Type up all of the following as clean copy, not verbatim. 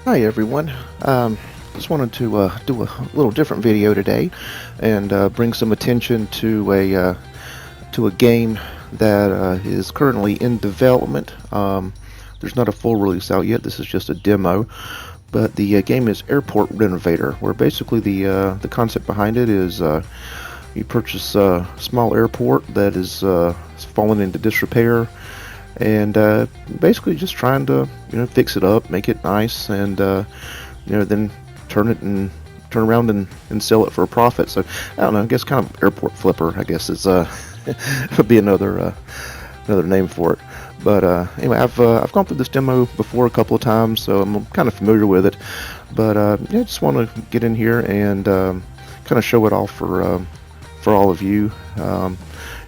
Hi everyone. Just wanted to do a little different video today, and bring some attention to a game that is currently in development. There's not a full release out yet. This is just a demo, but the game is Airport Renovator, where basically the concept behind it is you purchase a small airport that is fallen into disrepair, and basically just trying to fix it up, make it nice, and then turn around and sell it for a profit. So I don't know. I guess kind of airport flipper. I guess is would be another name for it. But anyway, I've gone through this demo before a couple of times, so I'm kind of familiar with it. But yeah, I just want to get in here and kind of show it all for all of you.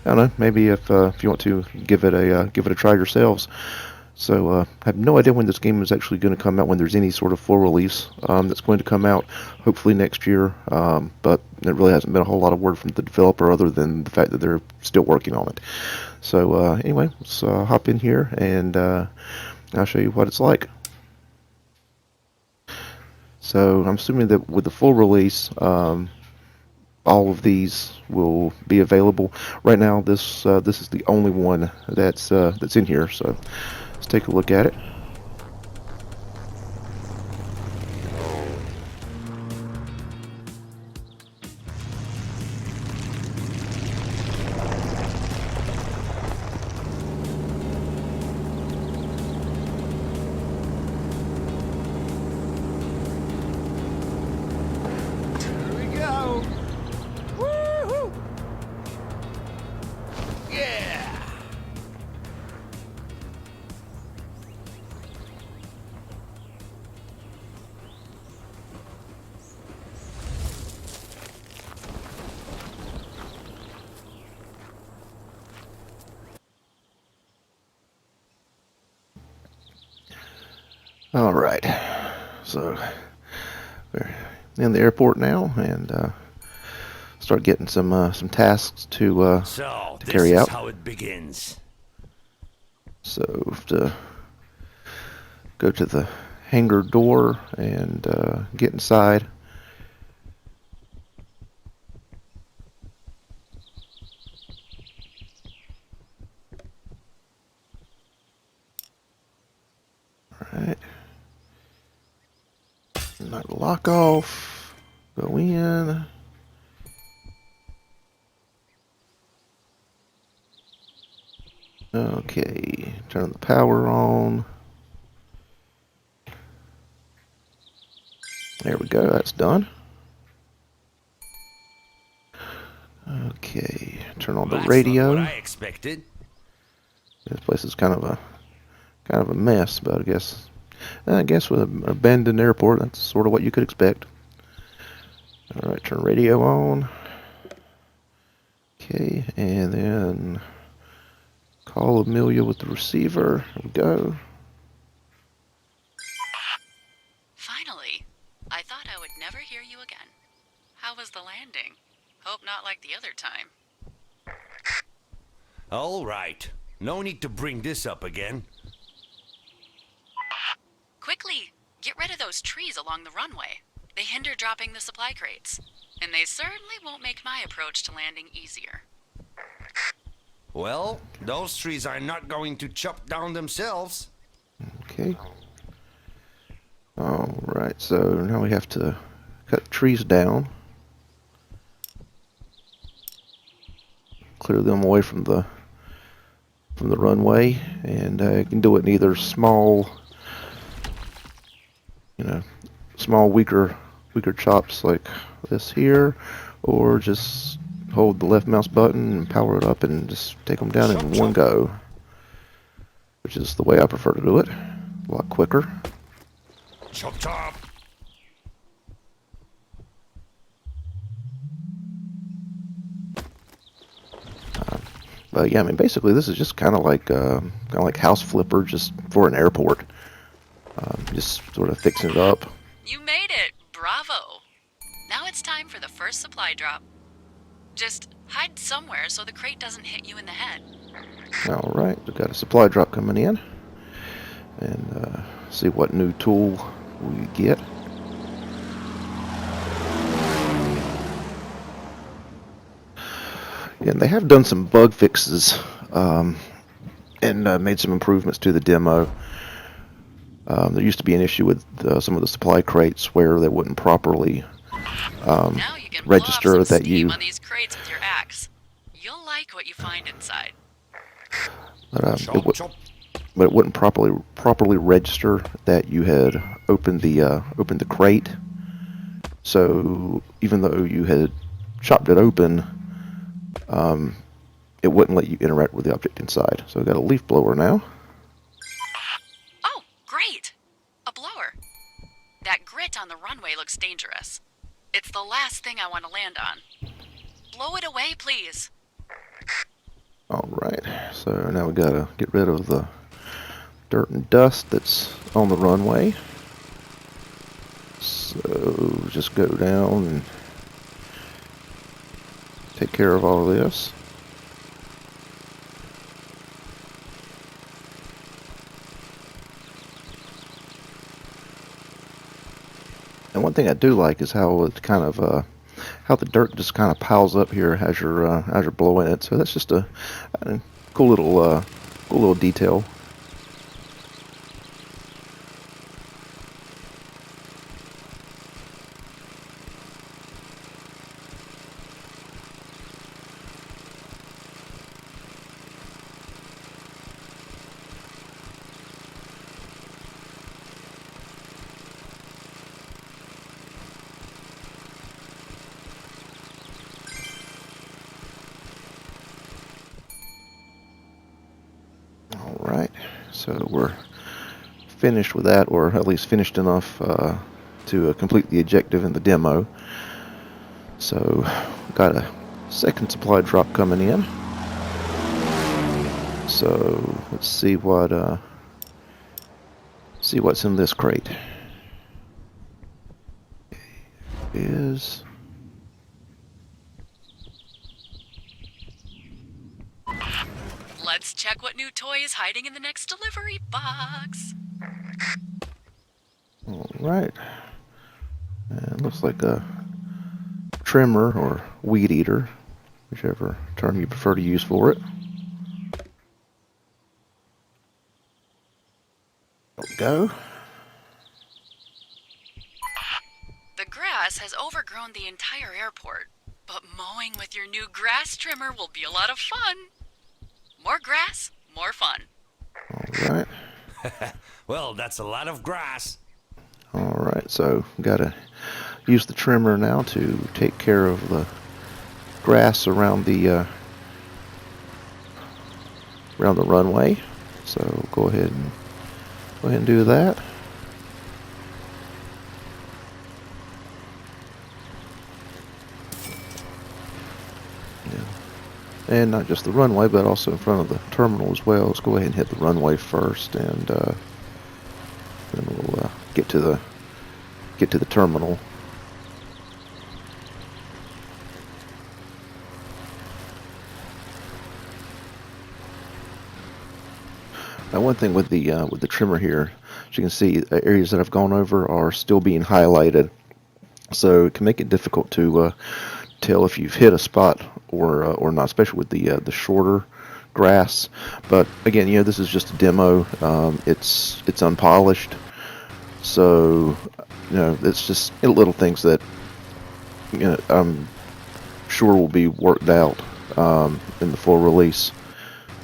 I don't know, maybe if you want to give it a try yourselves. So I have no idea when this game is actually going to come out, when there's any sort of full release that's going to come out, hopefully next year. But there really hasn't been a whole lot of word from the developer other than the fact that they're still working on it. So anyway, let's hop in here and I'll show you what it's like. So I'm assuming that with the full release, all of these will be available. Right now, this is the only one that's in here. So let's take a look at it. Here we go. Woohoo! Yeah! All right. So we're in the airport now, and start getting some tasks So, to this carry is out. how it begins. So we have to go to the hangar door and get inside. All right. Knock the lock off. Go in. Okay. Turn the power on. There we go. That's done. Okay. Turn on the That's not what radio. I expected. This place is kind of a mess, but I guess with an abandoned airport, that's sort of what you could expect. All right, turn radio on. Okay, and then call Amelia with the receiver. There we go. Finally. I thought I would never hear you again. How was the landing? Hope not like the other time. All right. No need to bring this up again. Quickly! Get rid of those trees along the runway. They hinder dropping the supply crates. And they certainly won't make my approach to landing easier. Well, those trees are not going to chop down themselves. Okay. All right, so now we have to cut the trees down, clear them away from the runway, and you can do it in either small, small weaker chops like this here, or just hold the left mouse button and power it up and just take them down in one go, which is the way I prefer to do it. A lot quicker. Chop chop. But yeah, I mean, basically, this is just kind of like House Flipper, just for an airport. Just sort of fixing it up. You made it! Bravo! Now it's time for the first supply drop. Just hide somewhere so the crate doesn't hit you in the head. All right, we've got a supply drop coming in, and see what new tool we get. And they have done some bug fixes and made some improvements to the demo. There used to be an issue with some of the supply crates where they wouldn't properly Now you can blow off register some that steam you. on these crates with your axe. You'll like what you find inside. Chop, chop. But it wouldn't properly register that you had opened the crate. So even though you had chopped it open, it wouldn't let you interact with the object inside. So I've got a leaf blower now. Oh, great! A blower. That grit on the runway looks dangerous. It's the last thing I want to land on. Blow it away, please. All right. So now we gotta get rid of the dirt and dust that's on the runway. So just go down and take care of all of this. And one thing I do like is how it kind of how the dirt just kind of piles up here as you're blowing it. So that's just a cool little detail. Alright, so we're finished with that, or at least finished enough to complete the objective in the demo. So, got a second supply drop coming in. So, let's see what's in this crate. Is Let's check what new toy is hiding in the next delivery box. alright. And looks like a trimmer or weed eater, whichever term you prefer to use for it. There we go. The grass has overgrown the entire airport, but mowing with your new grass trimmer will be a lot of fun. More grass, more fun. Alright. Well, that's a lot of grass. Alright, so gotta use the trimmer now to take care of the grass around the runway. So go ahead and do that. And not just the runway, but also in front of the terminal as well. Let's go ahead and hit the runway first, and then we'll get to the terminal. Now, one thing with the trimmer here, as you can see, areas that I've gone over are still being highlighted, so it can make it difficult to tell if you've hit a spot or not, especially with the shorter grass. But again, this is just a demo. It's unpolished, so it's just little things that I'm sure will be worked out in the full release.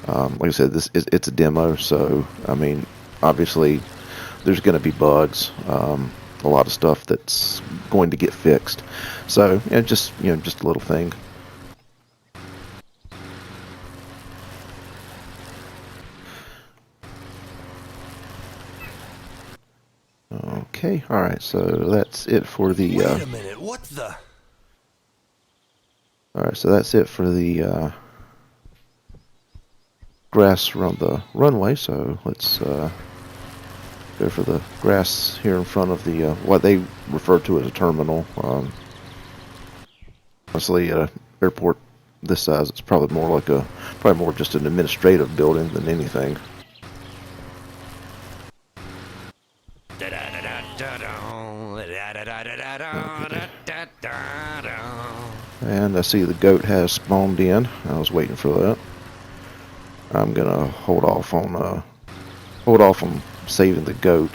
Like I said, it's a demo, so I mean, obviously there's going to be bugs, a lot of stuff that's going to get fixed. So just a little thing. Okay, all right. So that's it for the. Wait a minute, what the? All right, so that's it for the grass around the runway. So let's go for the grass here in front of the what they refer to as a terminal. Honestly, at an airport this size, it's probably more just an administrative building than anything. And I see the goat has spawned in. I was waiting for that. I'm gonna hold off on saving the goat,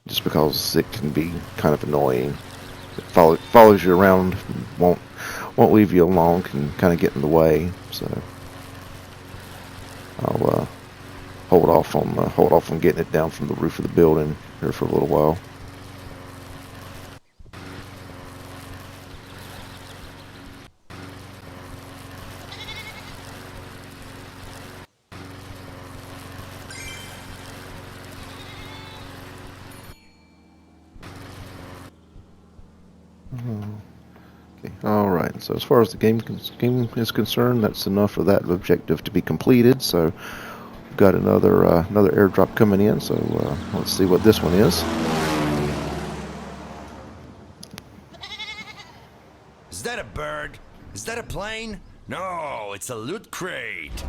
just because it can be kind of annoying. It follows you around, won't leave you alone, can kind of get in the way. So I'll hold off on getting it down from the roof of the building here for a little while. Okay. All right. So as far as the game is concerned, that's enough for that objective to be completed. So we've got another airdrop coming in. So let's see what this one is. Is that a bird? Is that a plane? No, it's a loot crate.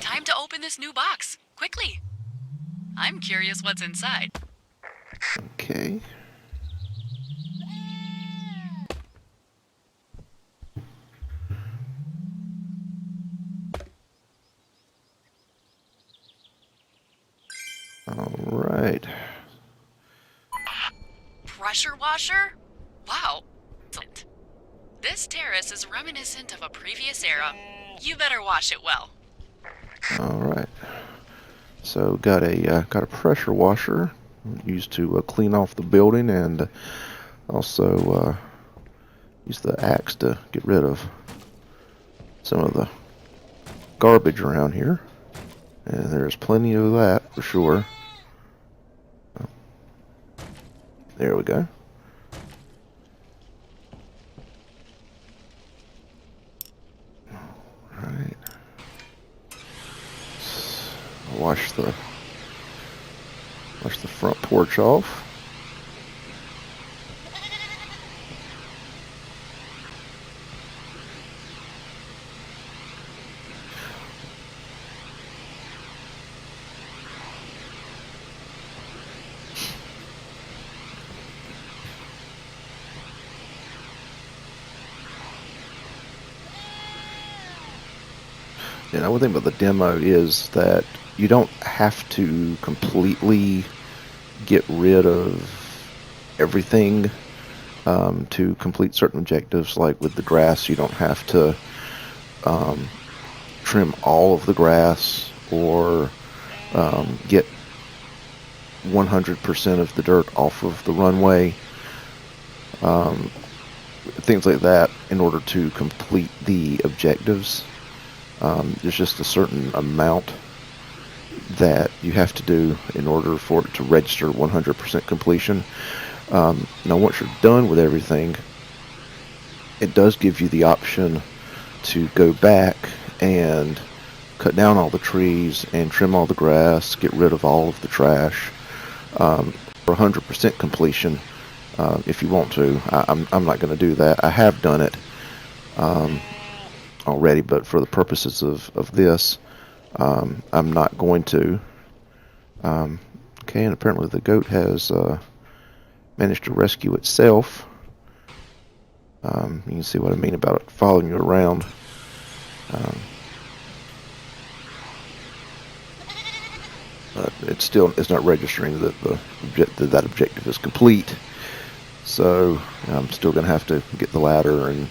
Time to open this new box. Quickly. I'm curious what's inside. Okay. All right. Pressure washer? Wow. Excellent. This terrace is reminiscent of a previous era. You better wash it well. All right. So got a pressure washer used to clean off the building, and also use the axe to get rid of some of the garbage around here. And there's plenty of that for sure. There we go. Alright. Wash the front porch off. And one thing about the demo is that you don't have to completely get rid of everything to complete certain objectives. Like with the grass, you don't have to trim all of the grass or get 100% of the dirt off of the runway. Things like that in order to complete the objectives. There's just a certain amount that you have to do in order for it to register 100% completion. Now once you're done with everything, it does give you the option to go back and cut down all the trees and trim all the grass, get rid of all of the trash, for 100% completion if you want to. I'm not going to do that. I have done it already, but for the purposes of this, I'm not going to. Okay, and apparently the goat has managed to rescue itself. You can see what I mean about it following you around. But it's not registering that that objective is complete. So I'm still going to have to get the ladder and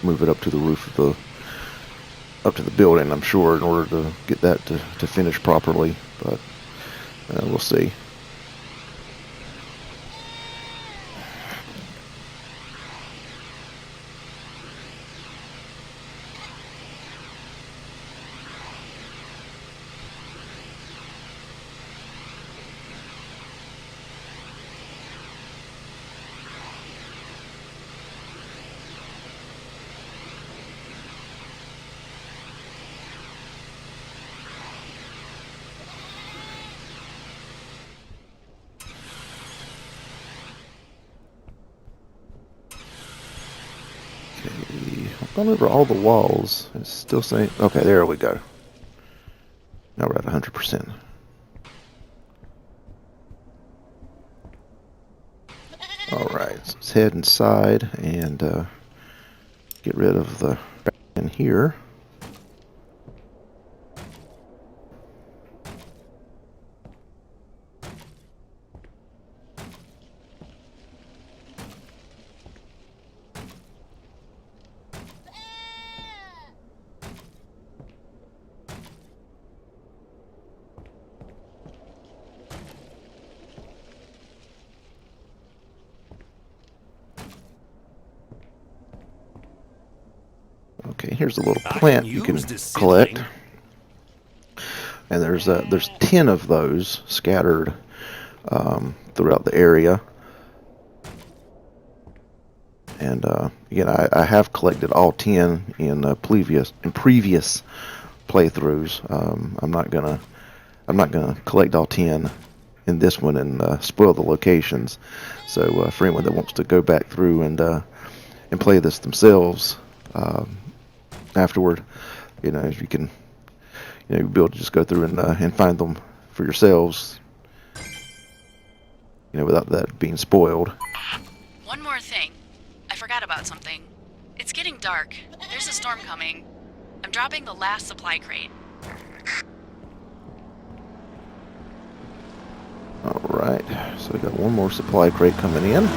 move it up to the roof of the building, I'm sure, in order to get that to finish properly. But we'll see. gone over all the walls. It's still saying, okay, there we go. Now we're at 100%. Alright, so let's head inside and get rid of the in here. Okay, here's a little plant you can collect, and there's 10 of those scattered throughout the area. And again, I have collected all 10 in previous playthroughs. I'm not gonna collect all 10 in this one and spoil the locations. So for anyone that wants to go back through and play this themselves. Afterward, you know, you can, be able to just go through and find them for yourselves, without that being spoiled. One more thing. I forgot about something. It's getting dark. There's a storm coming. I'm dropping the last supply crate. Alright, so we got one more supply crate coming in.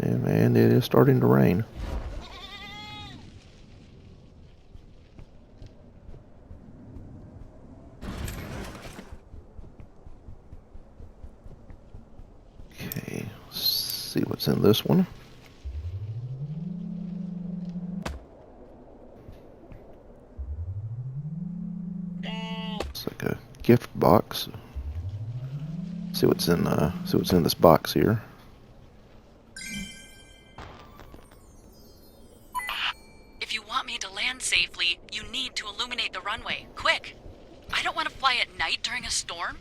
And it is starting to rain. Okay, let's see what's in this one. It's like a gift box. See what's in this box here. If you want me to land safely, you need to illuminate the runway. Quick! I don't want to fly at night during a storm.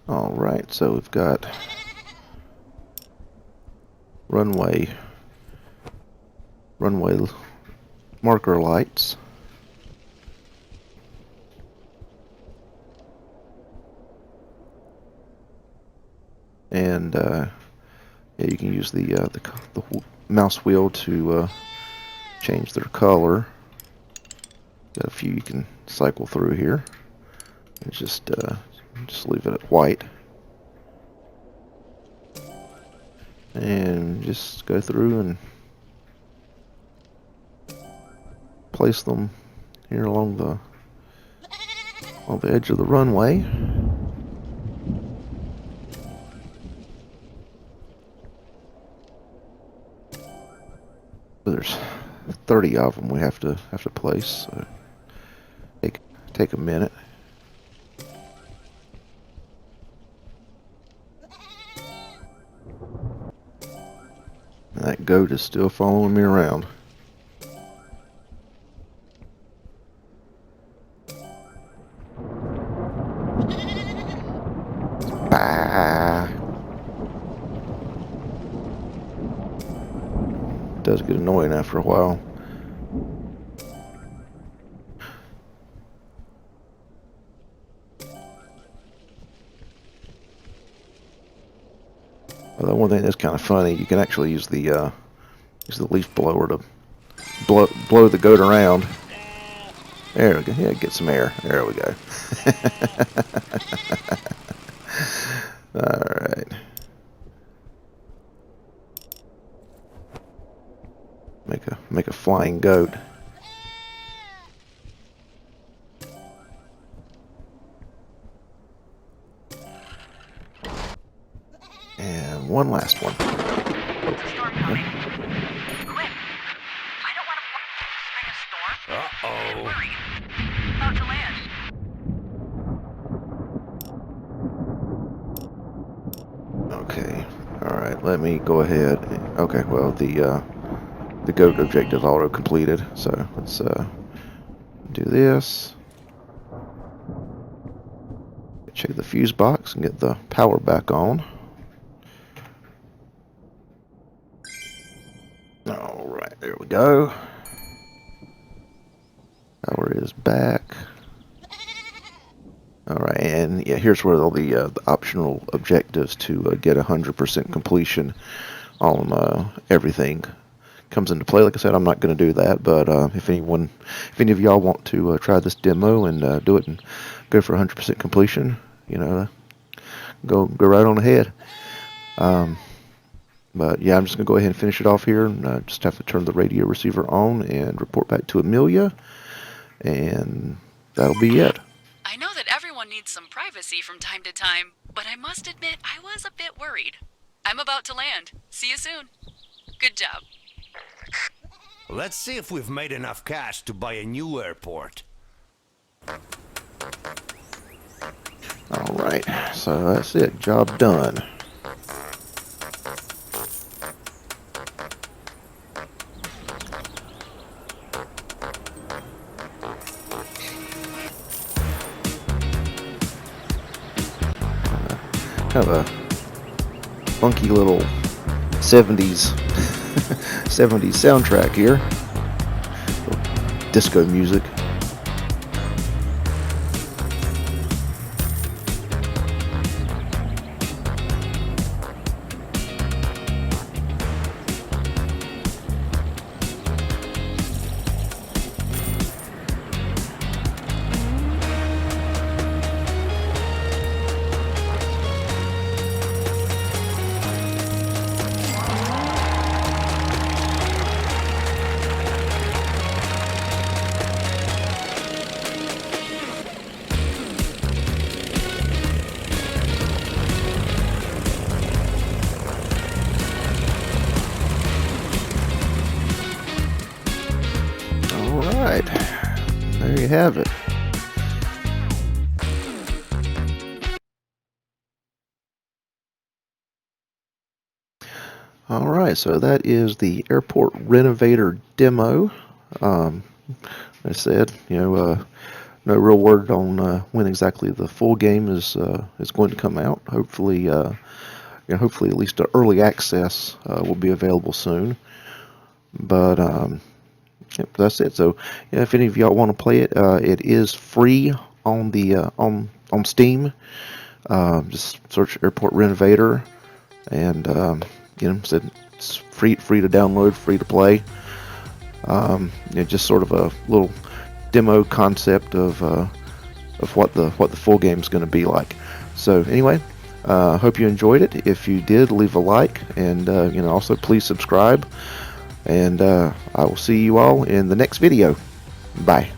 Alright, so we've got runway marker lights. And yeah, you can use the mouse wheel to change their color. Got a few you can cycle through here. And just leave it at white. And just go through and place them here along the edge of the runway. There's 30 of them we have to place, so take a minute. And that goat is still following me around. Ah. Does get annoying after a while. Although one thing that's kind of funny, you can actually use the leaf blower to blow the goat around. There we go. Yeah, get some air. There we go. All right. Make a flying goat. And one last one. There's a storm coming. Quick! I don't want to bring a storm. Uh-oh. I'm worried. About to land. Okay. All right. Let me go ahead. Okay. Well, the goat objective auto completed. So let's do this. Check the fuse box and get the power back on. go. Power is back. Alright, and yeah, here's where all the optional objectives to get 100% completion on everything comes into play. Like I said, I'm not going to do that, but if any of y'all want to try this demo and do it and go for 100% completion, you know, go right on ahead. But yeah, I'm just going to go ahead and finish it off here, and just have to turn the radio receiver on and report back to Amelia, and that'll be it. I know that everyone needs some privacy from time to time, but I must admit I was a bit worried. I'm about to land. See you soon. Good job. Let's see if we've made enough cash to buy a new airport. Alright, so that's it. Job done. Kind of a funky little 70s 70s soundtrack here. Disco music. Alright, there you have it. Alright, so that is the Airport Renovator demo. Like I said, no real word on when exactly the full game is going to come out. Hopefully, hopefully at least early access will be available soon. But yep, that's it. So yeah, if any of y'all want to play it, it is free on the on Steam. Just search Airport Renovator, and it's free to download, free to play. Just sort of a little demo concept of what the full game is going to be like. So anyway, hope you enjoyed it. If you did, leave a like, and also please subscribe. And I will see you all in the next video. Bye.